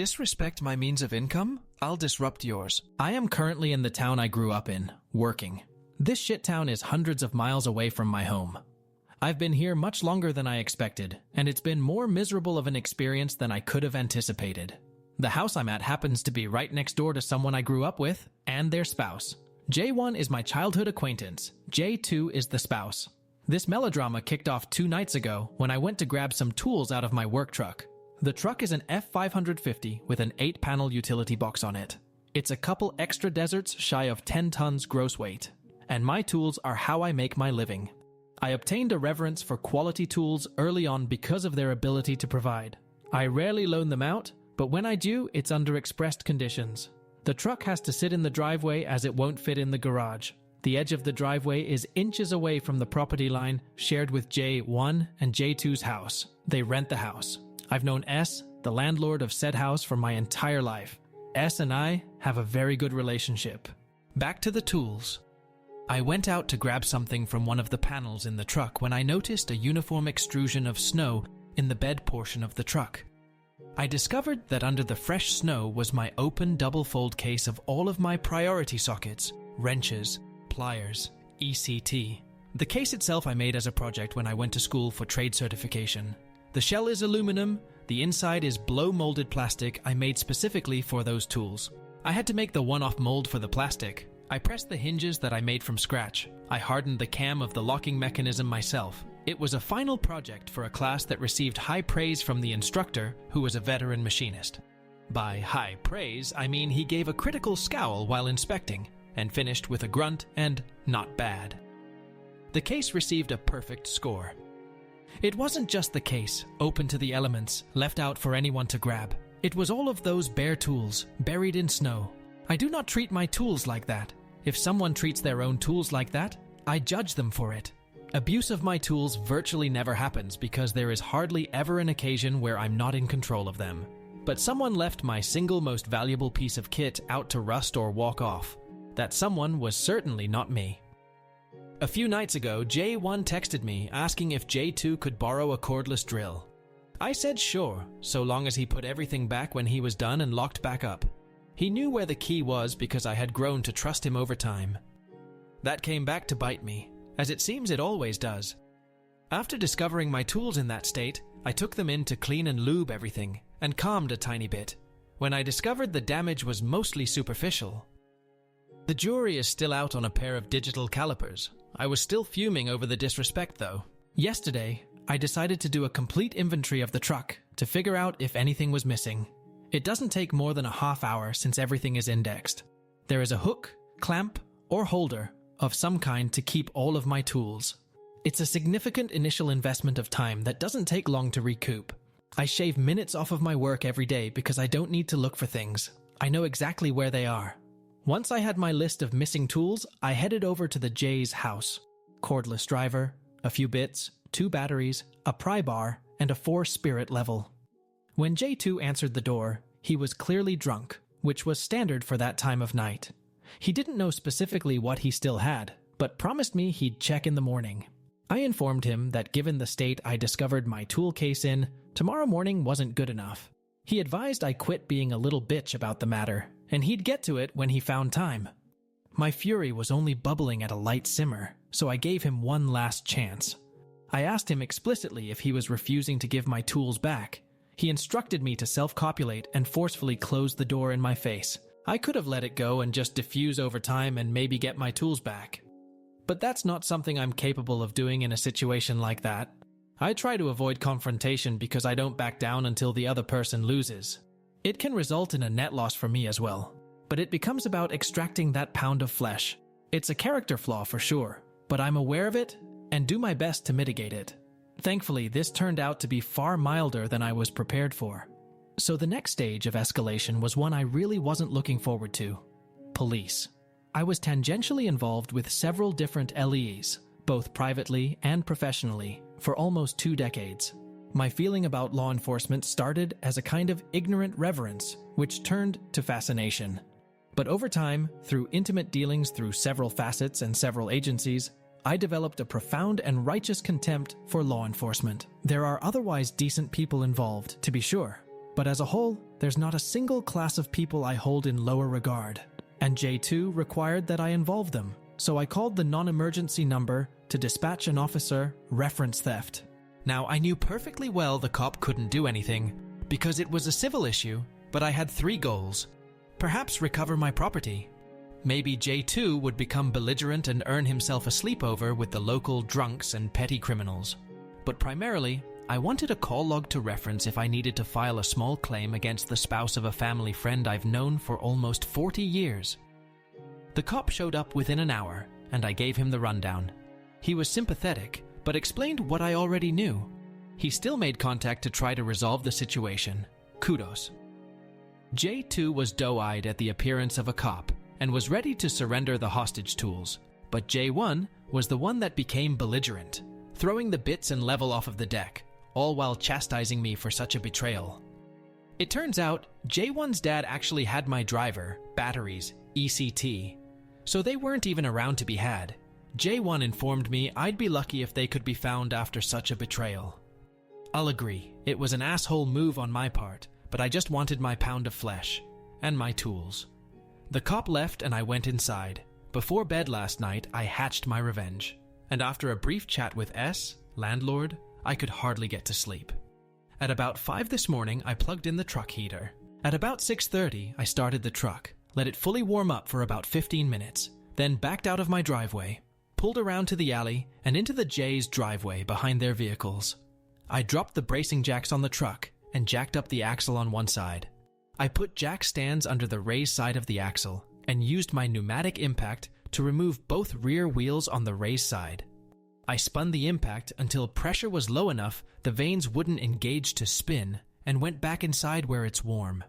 disrespect my means of income, I'll disrupt yours. I am currently in the town I grew up in, working. This shit town is hundreds of miles away from my home. I've been here much longer than I expected, and it's been more miserable of an experience than I could have anticipated. The house I'm at happens to be right next door to someone I grew up with and their spouse. J1 is my childhood acquaintance. J2 is the spouse. This melodrama kicked off 2 nights ago when I went to grab some tools out of my work truck. The truck is an F550 with an 8-panel utility box on it. It's a couple extra deserts shy of 10 tons gross weight. And my tools are how I make my living. I obtained a reverence for quality tools early on because of their ability to provide. I rarely loan them out, but when I do, it's under expressed conditions. The truck has to sit in the driveway as it won't fit in the garage. The edge of the driveway is inches away from the property line shared with J1 and J2's house. They rent the house. I've known S, the landlord of said house, for my entire life. S and I have a very good relationship. Back to the tools. I went out to grab something from one of the panels in the truck when I noticed a uniform extrusion of snow in the bed portion of the truck. I discovered that under the fresh snow was my open double-fold case of all of my priority sockets, wrenches, pliers, ECT. The case itself I made as a project when I went to school for trade certification. The shell is aluminum, the inside is blow-molded plastic I made specifically for those tools. I had to make the one-off mold for the plastic. I pressed the hinges that I made from scratch. I hardened the cam of the locking mechanism myself. It was a final project for a class that received high praise from the instructor, who was a veteran machinist. By high praise, I mean he gave a critical scowl while inspecting, and finished with a grunt and not bad. The case received a perfect score. It wasn't just the case, open to the elements, left out for anyone to grab. It was all of those bare tools, buried in snow. I do not treat my tools like that. If someone treats their own tools like that, I judge them for it. Abuse of my tools virtually never happens because there is hardly ever an occasion where I'm not in control of them. But someone left my single most valuable piece of kit out to rust or walk off. That someone was certainly not me. A few nights ago, J1 texted me asking if J2 could borrow a cordless drill. I said sure, so long as he put everything back when he was done and locked back up. He knew where the key was because I had grown to trust him over time. That came back to bite me, as it seems it always does. After discovering my tools in that state, I took them in to clean and lube everything, and calmed a tiny bit, when I discovered the damage was mostly superficial. The jury is still out on a pair of digital calipers. I was still fuming over the disrespect though. Yesterday, I decided to do a complete inventory of the truck to figure out if anything was missing. It doesn't take more than a half hour since everything is indexed. There is a hook, clamp, or holder of some kind to keep all of my tools. It's a significant initial investment of time that doesn't take long to recoup. I shave minutes off of my work every day because I don't need to look for things. I know exactly where they are. Once I had my list of missing tools, I headed over to the J's house. Cordless driver, a few bits, 2 batteries, a pry bar, and a 4-spirit level. When J2 answered the door, he was clearly drunk, which was standard for that time of night. He didn't know specifically what he still had, but promised me he'd check in the morning. I informed him that given the state I discovered my tool case in, tomorrow morning wasn't good enough. He advised I quit being a little bitch about the matter, and he'd get to it when he found time. My fury was only bubbling at a light simmer, so I gave him one last chance. I asked him explicitly if he was refusing to give my tools back. He instructed me to self-copulate and forcefully close the door in my face. I could have let it go and just diffuse over time and maybe get my tools back. But that's not something I'm capable of doing in a situation like that. I try to avoid confrontation because I don't back down until the other person loses. It can result in a net loss for me as well, but it becomes about extracting that pound of flesh. It's a character flaw for sure, but I'm aware of it and do my best to mitigate it. Thankfully, this turned out to be far milder than I was prepared for. So the next stage of escalation was one I really wasn't looking forward to. Police. I was tangentially involved with several different LEs, both privately and professionally, for almost 2 decades. My feeling about law enforcement started as a kind of ignorant reverence, which turned to fascination. But over time, through intimate dealings through several facets and several agencies, I developed a profound and righteous contempt for law enforcement. There are otherwise decent people involved, to be sure, But as a whole, there's not a single class of people I hold in lower regard. And J2 required that I involve them, so I called the non-emergency number to dispatch an officer reference theft. Now, I knew perfectly well the cop couldn't do anything, because it was a civil issue, but I had 3 goals. Perhaps recover my property. Maybe J2 would become belligerent and earn himself a sleepover with the local drunks and petty criminals. But primarily, I wanted a call log to reference if I needed to file a small claim against the spouse of a family friend I've known for almost 40 years. The cop showed up within an hour, and I gave him the rundown. He was sympathetic, but explained what I already knew. He still made contact to try to resolve the situation. Kudos. J2 was doe-eyed at the appearance of a cop and was ready to surrender the hostage tools, but J1 was the one that became belligerent, throwing the bits and level off of the deck, all while chastising me for such a betrayal. It turns out J1's dad actually had my driver, batteries, ECT, so they weren't even around to be had. J1 informed me I'd be lucky if they could be found after such a betrayal. I'll agree, it was an asshole move on my part, but I just wanted my pound of flesh, and my tools. The cop left and I went inside. Before bed last night, I hatched my revenge, and after a brief chat with S, landlord, I could hardly get to sleep. At about 5 this morning, I plugged in the truck heater. At about 6:30, I started the truck, let it fully warm up for about 15 minutes, then backed out of my driveway, pulled around to the alley and into the J's driveway behind their vehicles. I dropped the bracing jacks on the truck and jacked up the axle on one side. I put jack stands under the raised side of the axle and used my pneumatic impact to remove both rear wheels on the raised side. I spun the impact until pressure was low enough the vanes wouldn't engage to spin and went back inside where it's warm.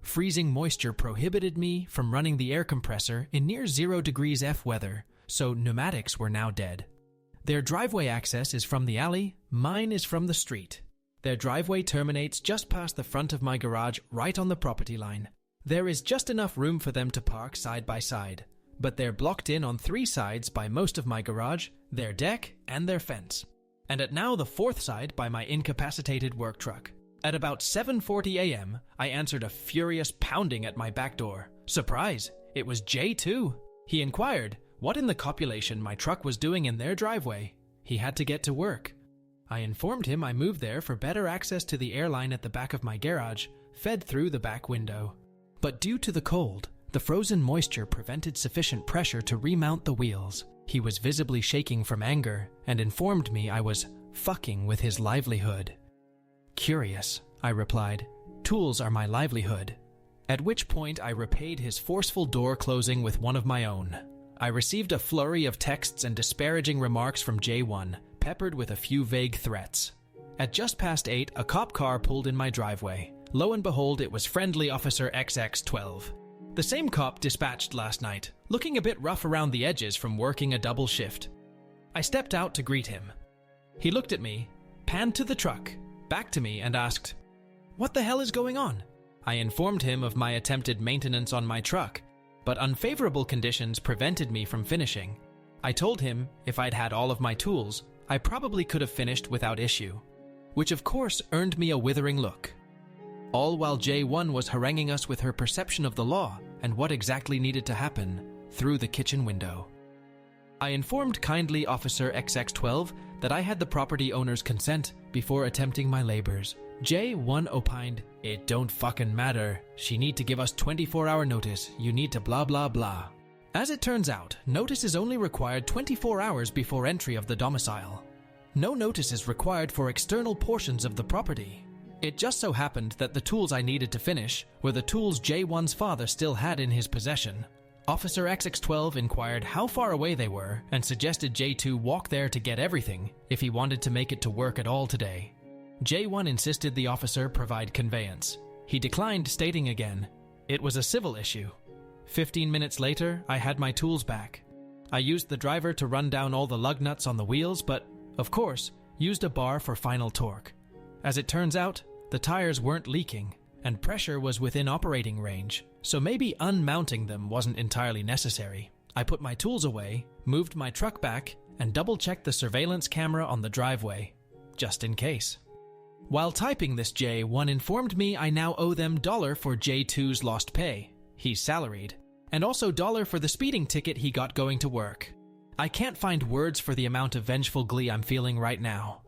Freezing moisture prohibited me from running the air compressor in near 0 degrees F weather, so pneumatics were now dead. Their driveway access is from the alley, mine is from the street. Their driveway terminates just past the front of my garage right on the property line. There is just enough room for them to park side by side, but they're blocked in on 3 sides by most of my garage, their deck, and their fence. And at now the 4th side by my incapacitated work truck. At about 7:40 a.m., I answered a furious pounding at my back door. Surprise! It was J2. He inquired what in the copulation my truck was doing in their driveway. He had to get to work. I informed him I moved there for better access to the airline at the back of my garage, fed through the back window. But due to the cold, the frozen moisture prevented sufficient pressure to remount the wheels. He was visibly shaking from anger and informed me I was fucking with his livelihood. Curious, I replied. Tools are my livelihood. At which point I repaid his forceful door closing with one of my own. I received a flurry of texts and disparaging remarks from J1, peppered with a few vague threats. At just past 8, a cop car pulled in my driveway. Lo and behold, it was friendly Officer XX12. The same cop dispatched last night, looking a bit rough around the edges from working a double shift. I stepped out to greet him. He looked at me, panned to the truck, back to me and asked, "What the hell is going on?" I informed him of my attempted maintenance on my truck, but unfavorable conditions prevented me from finishing. I told him if I'd had all of my tools, I probably could have finished without issue, which of course earned me a withering look. All while J1 was haranguing us with her perception of the law and what exactly needed to happen through the kitchen window. I informed kindly Officer XX12 that I had the property owner's consent before attempting my labors. J1 opined, "It don't fucking matter. She need to give us 24-hour notice. You need to blah blah blah." As it turns out, notice is only required 24 hours before entry of the domicile. No notice is required for external portions of the property. It just so happened that the tools I needed to finish were the tools J1's father still had in his possession. Officer XX12 inquired how far away they were and suggested J2 walk there to get everything if he wanted to make it to work at all today. J1 insisted the officer provide conveyance. He declined, stating again, it was a civil issue. 15 minutes later, I had my tools back. I used the driver to run down all the lug nuts on the wheels, but, of course, used a bar for final torque. As it turns out, the tires weren't leaking, and pressure was within operating range, so maybe unmounting them wasn't entirely necessary. I put my tools away, moved my truck back, and double-checked the surveillance camera on the driveway, just in case. While typing this J, one informed me I now owe them $1 for J2's lost pay. He's salaried. And also $1 for the speeding ticket he got going to work. I can't find words for the amount of vengeful glee I'm feeling right now.